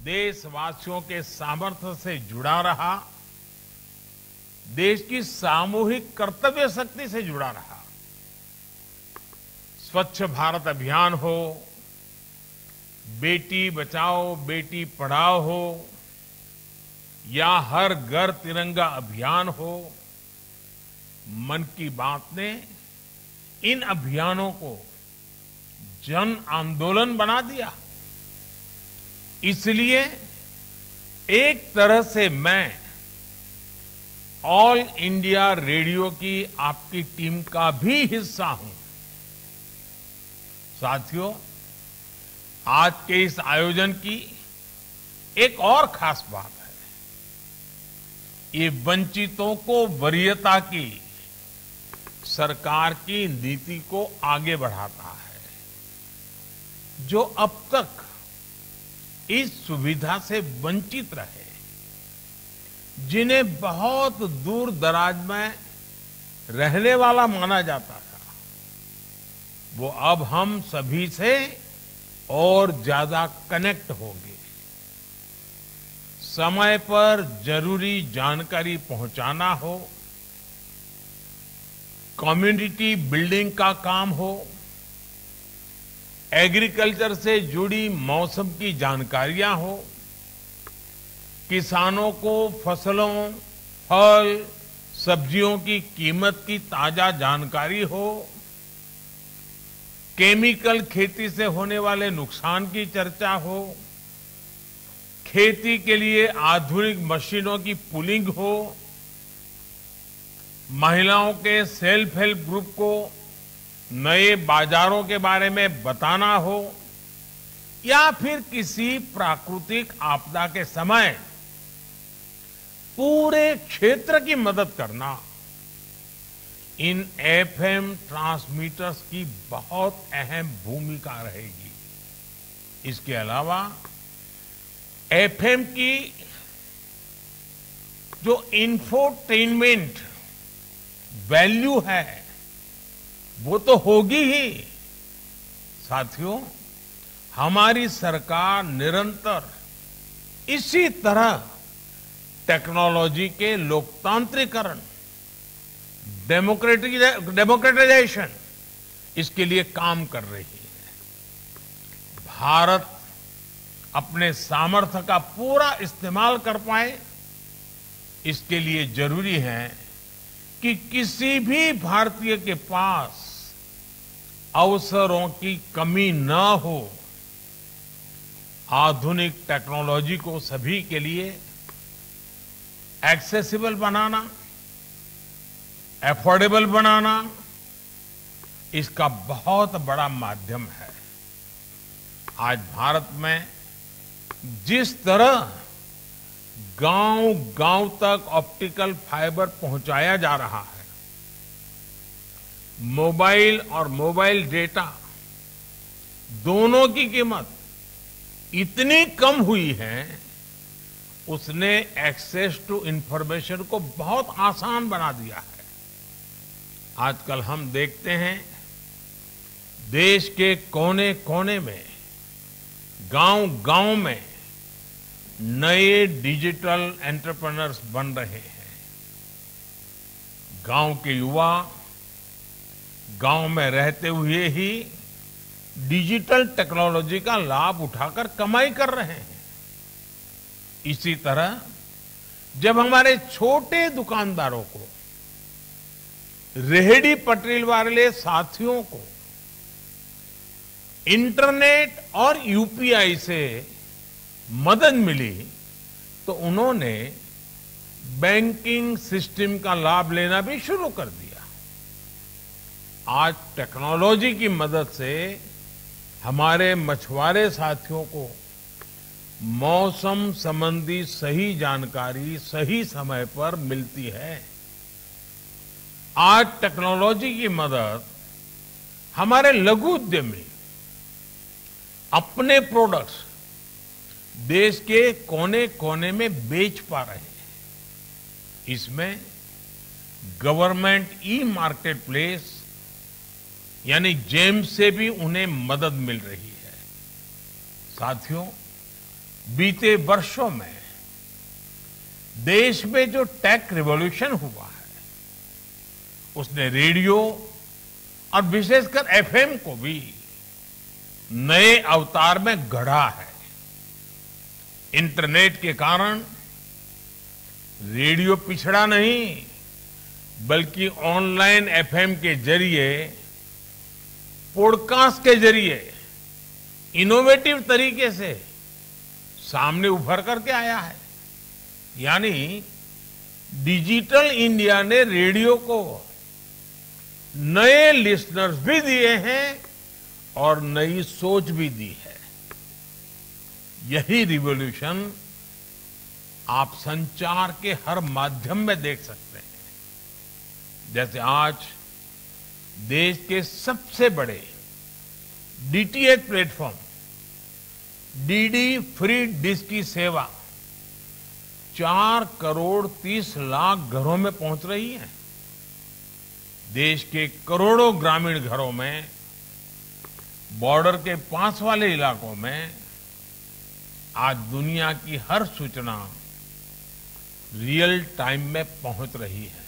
देशवासियों के सामर्थ्य से जुड़ा रहा, देश की सामूहिक कर्तव्य शक्ति से जुड़ा रहा। स्वच्छ भारत अभियान हो, बेटी बचाओ बेटी पढ़ाओ हो, या हर घर तिरंगा अभियान हो, मन की बात ने इन अभियानों को जन आंदोलन बना दिया। इसलिए एक तरह से मैं ऑल इंडिया रेडियो की आपकी टीम का भी हिस्सा हूं। साथियों, आज के इस आयोजन की एक और खास बात है। ये वंचितों को वरीयता की सरकार की नीति को आगे बढ़ाता है, जो अब तक इस सुविधा से वंचित रहे, जिन्हें बहुत दूर दराज में रहने वाला माना जाता था, वो अब हम सभी से और ज्यादा कनेक्ट होंगे। समय पर जरूरी जानकारी पहुंचाना हो, कम्युनिटी बिल्डिंग का काम हो, एग्रीकल्चर से जुड़ी मौसम की जानकारियां हो, किसानों को फसलों, फल, सब्जियों की कीमत की ताजा जानकारी हो, केमिकल खेती से होने वाले नुकसान की चर्चा हो, खेती के लिए आधुनिक मशीनों की पुलिंग हो, महिलाओं के सेल्फ हेल्प ग्रुप को नए बाजारों के बारे में बताना हो, या फिर किसी प्राकृतिक आपदा के समय पूरे क्षेत्र की मदद करना, इन एफएम ट्रांसमीटर्स की बहुत अहम भूमिका रहेगी। इसके अलावा एफएम की जो इंफोटेनमेंट वैल्यू है वो तो होगी ही। साथियों, हमारी सरकार निरंतर इसी तरह टेक्नोलॉजी के लोकतांत्रिकरण, डेमोक्रेटाइजेशन, इसके लिए काम कर रही है। भारत अपने सामर्थ्य का पूरा इस्तेमाल कर पाए, इसके लिए जरूरी है कि किसी भी भारतीय के पास अवसरों की कमी न हो। आधुनिक टेक्नोलॉजी को सभी के लिए एक्सेसिबल बनाना, अफोर्डेबल बनाना, इसका बहुत बड़ा माध्यम है। आज भारत में जिस तरह गांव-गांव तक ऑप्टिकल फाइबर पहुंचाया जा रहा है, मोबाइल और मोबाइल डेटा दोनों की कीमत इतनी कम हुई है, उसने एक्सेस टू इंफॉर्मेशन को बहुत आसान बना दिया है। आजकल हम देखते हैं देश के कोने-कोने में, गांव-गांव में नए डिजिटल एंटरप्रेन्योर्स बन रहे हैं। गांव के युवा गांव में रहते हुए ही डिजिटल टेक्नोलॉजी का लाभ उठाकर कमाई कर रहे हैं। इसी तरह जब हमारे छोटे दुकानदारों को, रेहड़ी पटरी वाले साथियों को इंटरनेट और यूपीआई से मदद मिली, तो उन्होंने बैंकिंग सिस्टम का लाभ लेना भी शुरू कर दिया। आज टेक्नोलॉजी की मदद से हमारे मछुआरे साथियों को मौसम संबंधी सही जानकारी सही समय पर मिलती है। आज टेक्नोलॉजी की मदद हमारे लघु उद्यमी अपने प्रोडक्ट्स देश के कोने-कोने में बेच पा रहे हैं। इसमें गवर्नमेंट ई मार्केट प्लेस यानी जेम से भी उन्हें मदद मिल रही है। साथियों, बीते वर्षों में देश में जो टेक रिवॉल्यूशन हुआ है, उसने रेडियो और विशेषकर एफएम को भी नए अवतार में गढ़ा है। इंटरनेट के कारण रेडियो पिछड़ा नहीं, बल्कि ऑनलाइन एफएम के जरिए, पॉडकास्ट के जरिए इनोवेटिव तरीके से सामने उभर करके आया है। यानी डिजिटल इंडिया ने रेडियो को नए लिसनर्स भी दिए हैं और नई सोच भी दी है। यही रिवॉल्यूशन आप संचार के हर माध्यम में देख सकते हैं। जैसे आज देश के सबसे बड़े DTH platform DD free dish की सेवा 4 करोड़ 30 लाख घरों में पहुंच रही है। देश के करोड़ों ग्रामीण घरों में, बॉर्डर के पास वाले इलाकों में आज दुनिया की हर सूचना रियल टाइम में पहुंच रही है।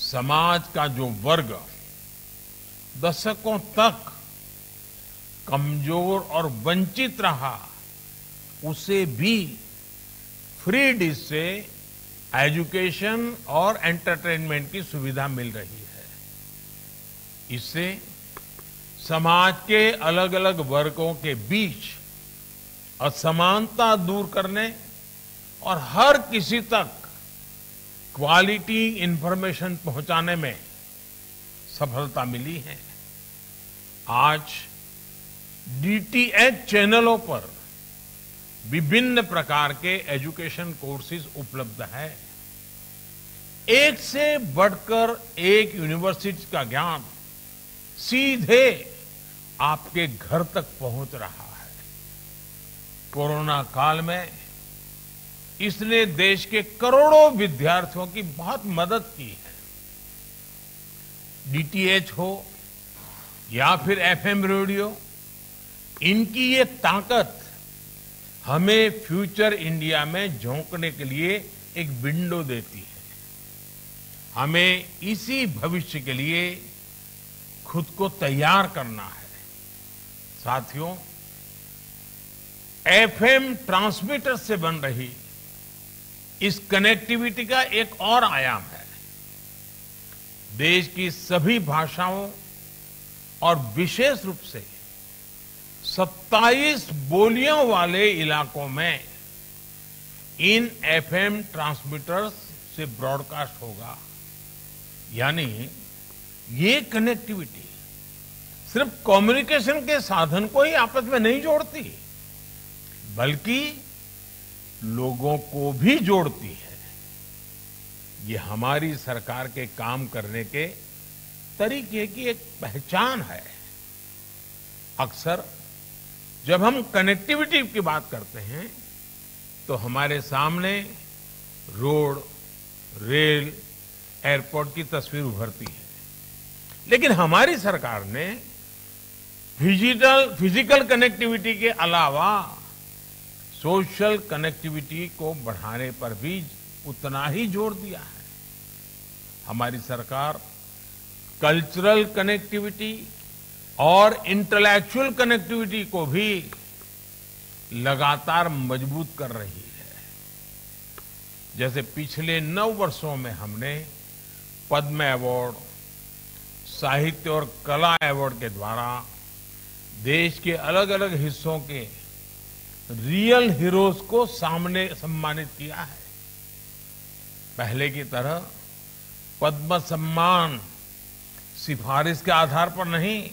समाज का जो वर्ग दशकों तक कमजोर और वंचित रहा, उसे भी फ्री डिश से एजुकेशन और एंटरटेनमेंट की सुविधा मिल रही है। इससे समाज के अलग अलग वर्गों के बीच असमानता दूर करने और हर किसी तक क्वालिटी इंफॉर्मेशन पहुंचाने में सफलता मिली है। आज डीटीएच चैनलों पर विभिन्न प्रकार के एजुकेशन कोर्सेज उपलब्ध है। एक से बढ़कर एक यूनिवर्सिटी का ज्ञान सीधे आपके घर तक पहुंच रहा है। कोरोना काल में इसने देश के करोड़ों विद्यार्थियों की बहुत मदद की है। डीटीएच हो या फिर एफएम रेडियो, इनकी ये ताकत हमें फ्यूचर इंडिया में झोंकने के लिए एक विंडो देती है। हमें इसी भविष्य के लिए खुद को तैयार करना है। साथियों, एफएम ट्रांसमीटर से बन रही इस कनेक्टिविटी का एक और आयाम है। देश की सभी भाषाओं और विशेष रूप से 27 बोलियों वाले इलाकों में इन एफएम ट्रांसमीटर्स से ब्रॉडकास्ट होगा। यानी ये कनेक्टिविटी सिर्फ कम्युनिकेशन के साधन को ही आपस में नहीं जोड़ती, बल्कि लोगों को भी जोड़ती है। ये हमारी सरकार के काम करने के तरीके की एक पहचान है। अक्सर जब हम कनेक्टिविटी की बात करते हैं तो हमारे सामने रोड, रेल, एयरपोर्ट की तस्वीर उभरती है। लेकिन हमारी सरकार ने फिजिकल कनेक्टिविटी के अलावा सोशल कनेक्टिविटी को बढ़ाने पर भी उतना ही जोर दिया है। हमारी सरकार कल्चरल कनेक्टिविटी और इंटेलेक्चुअल कनेक्टिविटी को भी लगातार मजबूत कर रही है। जैसे पिछले 9 वर्षों में हमने पद्म अवार्ड, साहित्य और कला अवार्ड के द्वारा देश के अलग अलग हिस्सों के रियल हीरोज को सामने सम्मानित किया है। पहले की तरह पद्म सम्मान सिफारिश के आधार पर नहीं,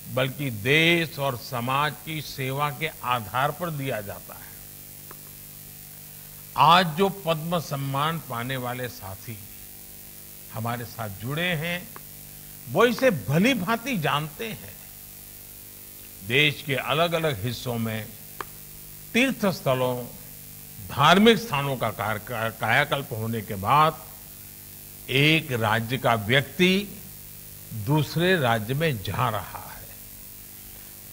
बल्कि देश और समाज की सेवा के आधार पर दिया जाता है। आज जो पद्म सम्मान पाने वाले साथी हमारे साथ जुड़े हैं, वो इसे भली भांति जानते हैं। देश के अलग अलग हिस्सों में तीर्थ स्थलों, धार्मिक स्थानों का कायाकल्प होने के बाद एक राज्य का व्यक्ति दूसरे राज्य में जा रहा है।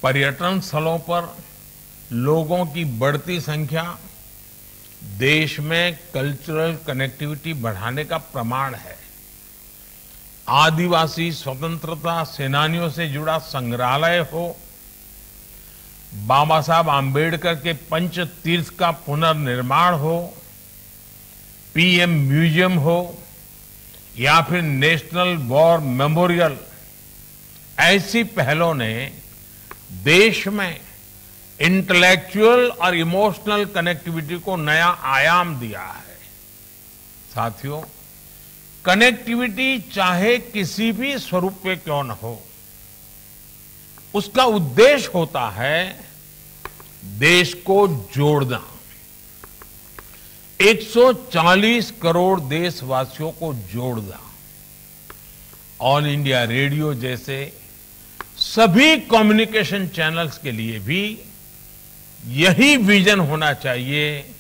पर्यटन स्थलों पर लोगों की बढ़ती संख्या देश में कल्चरल कनेक्टिविटी बढ़ाने का प्रमाण है। आदिवासी स्वतंत्रता सेनानियों से जुड़ा संग्रहालय हो, बाबा साहब आम्बेडकर के पंच तीर्थ का पुनर्निर्माण हो, पीएम म्यूजियम हो या फिर नेशनल वॉर मेमोरियल, ऐसी पहलों ने देश में इंटेलेक्चुअल और इमोशनल कनेक्टिविटी को नया आयाम दिया है। साथियों, कनेक्टिविटी चाहे किसी भी स्वरूप में क्यों न हो, उसका उद्देश्य होता है देश को जोड़ना। 140 करोड़ देशवासियों को जोड़ना। ऑल इंडिया रेडियो जैसे सभी कम्युनिकेशन चैनल्स के लिए भी यही विजन होना चाहिए,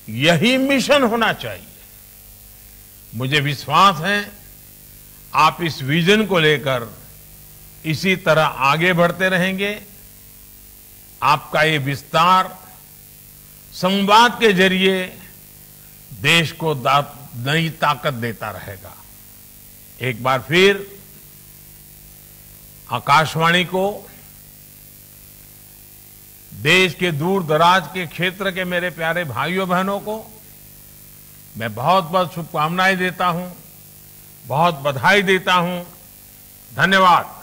यही मिशन होना चाहिए। मुझे विश्वास है आप इस विजन को लेकर इसी तरह आगे बढ़ते रहेंगे। आपका ये विस्तार संवाद के जरिए देश को नई ताकत देता रहेगा। एक बार फिर आकाशवाणी को, देश के दूर दराज के क्षेत्र के मेरे प्यारे भाइयों बहनों को मैं बहुत बहुत शुभकामनाएं देता हूं, बहुत बधाई देता हूं। धन्यवाद।